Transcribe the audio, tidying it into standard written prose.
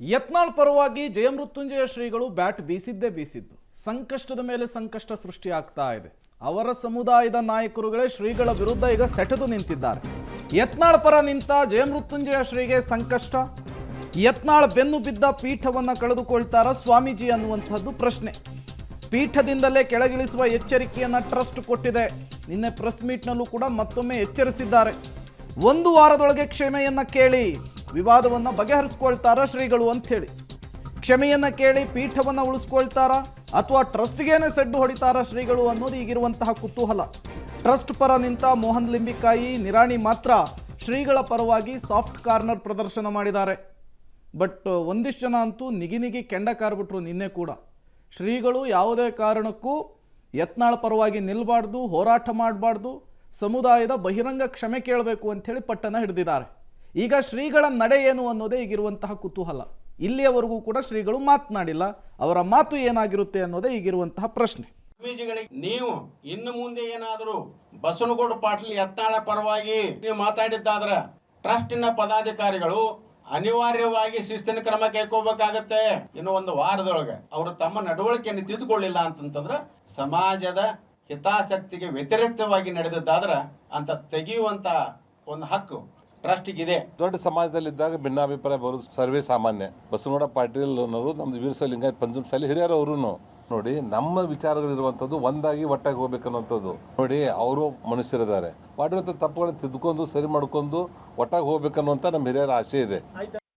ಯತ್ನಾಳ್ ಪರವಾಗಿ ಜಯಮೃತ್ಯುಂಜಯ ಶ್ರೀಗಳು ಬ್ಯಾಟ್ ಬೀಸಿದ್ದೇ ಬೀಸಿದ್ದು ಸಂಕಷ್ಟದ ಮೇಲೆ ಸಂಕಷ್ಟ ಸೃಷ್ಟಿಯಾಗ್ತಾ ಇದೆ. ಅವರ ಸಮುದಾಯದ ನಾಯಕರುಗಳೇ ಶ್ರೀಗಳ ವಿರುದ್ಧ ಈಗ ಸೆಟೆದು ನಿಂತಿದ್ದಾರೆ. ಯತ್ನಾಳ್ ಪರ ನಿಂತ ಜಯಮೃತ್ಯುಂಜಯ ಶ್ರೀಗೆ ಸಂಕಷ್ಟ. ಯತ್ನಾಳ್ ಬೆನ್ನು ಬಿದ್ದ ಪೀಠವನ್ನು ಕಳೆದುಕೊಳ್ತಾರ ಸ್ವಾಮೀಜಿ ಅನ್ನುವಂಥದ್ದು ಪ್ರಶ್ನೆ. ಪೀಠದಿಂದಲೇ ಕೆಳಗಿಳಿಸುವ ಎಚ್ಚರಿಕೆಯನ್ನು ಟ್ರಸ್ಟ್ ಕೊಟ್ಟಿದೆ. ನಿನ್ನೆ ಪ್ರೆಸ್ ಮೀಟ್ನಲ್ಲೂ ಕೂಡ ಮತ್ತೊಮ್ಮೆ ಎಚ್ಚರಿಸಿದ್ದಾರೆ. 1 ವಾರದೊಳಗೆ ಕ್ಷಮೆಯನ್ನ ಕೇಳಿ ವಿವಾದವನ್ನು ಬಗೆಹರಿಸ್ಕೊಳ್ತಾರ ಶ್ರೀಗಳು ಅಂಥೇಳಿ. ಕ್ಷಮೆಯನ್ನ ಕೇಳಿ ಪೀಠವನ್ನು ಉಳಿಸ್ಕೊಳ್ತಾರ ಅಥವಾ ಟ್ರಸ್ಟ್ಗೇನೆ ಸೆಡ್ಡು ಹೊಡಿತಾರ ಶ್ರೀಗಳು ಅನ್ನೋದು ಈಗಿರುವಂತಹ ಕುತೂಹಲ. ಟ್ರಸ್ಟ್ ಪರ ನಿಂತ ಮೋಹನ್ ಲಿಂಬಿಕಾಯಿ ನಿರಾಣಿ ಮಾತ್ರ ಶ್ರೀಗಳ ಪರವಾಗಿ ಸಾಫ್ಟ್ ಕಾರ್ನರ್ ಪ್ರದರ್ಶನ ಮಾಡಿದ್ದಾರೆ. ಬಟ್ ಒಂದಿಷ್ಟು ಜನ ಅಂತೂ ನಿಗಿ ಕೆಂಡ ಕಾರ್ಬಿಟ್ರು ನಿನ್ನೆ ಕೂಡ. ಶ್ರೀಗಳು ಯಾವುದೇ ಕಾರಣಕ್ಕೂ ಯತ್ನಾಳ್ ಪರವಾಗಿ ನಿಲ್ಲಬಾರ್ದು, ಹೋರಾಟ ಮಾಡಬಾರ್ದು, ಸಮುದಾಯದ ಬಹಿರಂಗ ಕ್ಷಮೆ ಕೇಳಬೇಕು ಅಂಥೇಳಿ ಪಟ್ಟನ ಹಿಡಿದಿದ್ದಾರೆ. ಈಗ ಶ್ರೀಗಳ ನಡೆ ಏನು ಅನ್ನೋದೇ ಈಗಿರುವಂತಹ ಕುತೂಹಲ. ಇಲ್ಲಿಯವರೆಗೂ ಕೂಡ ಶ್ರೀಗಳು ಮಾತನಾಡಿಲ್ಲ. ಅವರ ಮಾತು ಏನಾಗಿರುತ್ತೆ ಅನ್ನೋದೇ ಈಗಿರುವಂತಹ ಪ್ರಶ್ನೆ. ನೀವು ಇನ್ನು ಮುಂದೆ ಏನಾದರೂ ಬಸವನಗೌಡ ಪಾಟೀಲ್ ಯತ್ನಾಳ ಪರವಾಗಿ ನೀವು ಮಾತಾಡಿದ್ದಾದ್ರೆ ಟ್ರಸ್ಟಿನ ಪದಾಧಿಕಾರಿಗಳು ಅನಿವಾರ್ಯವಾಗಿ ಶಿಸ್ತಿನ ಕ್ರಮ ಕೈಗೊಳ್ಳಬೇಕಾಗತ್ತೆ. ಇನ್ನು 1 ವಾರದೊಳಗೆ ಅವರು ತಮ್ಮ ನಡವಳಿಕೆಯನ್ನು ತಿದ್ದುಕೊಳ್ಳಿಲ್ಲ ಅಂತಂದ್ರೆ ಸಮಾಜದ ಹಿತಾಸಕ್ತಿಗೆ ವ್ಯತಿರಿಕ್ತವಾಗಿ ನಡೆದಿದ್ದಾದ್ರೆ ಅಂತ ತೆಗೆಯುವಂತ ಒಂದು ಹಕ್ಕು ಟ್ರಸ್ಟಿಗಿದೆ. ದೊಡ್ಡ ಸಮಾಜದಲ್ಲಿದ್ದಾಗ ಭಿನ್ನಾಭಿಪ್ರಾಯ ಬರೋದು ಸರ್ವೇ ಸಾಮಾನ್ಯ. ಬಸವನಗೌಡ ಪಾಟೀಲ್ ಅನ್ನೋರು ನಮ್ದು ವೀರಸ ಲಿಂಗಾಯತ್ ಪಂಚಮಸಾಲಿ ಹಿರಿಯರು. ಅವರು ನೋಡಿ ನಮ್ಮ ವಿಚಾರಗಳಿರುವಂಥದ್ದು ಒಂದಾಗಿ ಒಟ್ಟಾಗಿ ಹೋಗ್ಬೇಕನ್ನೋಂಥದ್ದು. ನೋಡಿ ಅವರು ಮನುಷ್ಯರಿದ್ದಾರೆ, ಮಾಡಿರುವಂಥ ತಪ್ಪುಗಳನ್ನು ತಿದ್ದುಕೊಂಡು ಸರಿ ಮಾಡ್ಕೊಂಡು ಒಟ್ಟಾಗಿ ಹೋಗ್ಬೇಕನ್ನುವಂಥ ನಮ್ಮ ಹಿರಿಯರ ಆಸೆ ಇದೆ.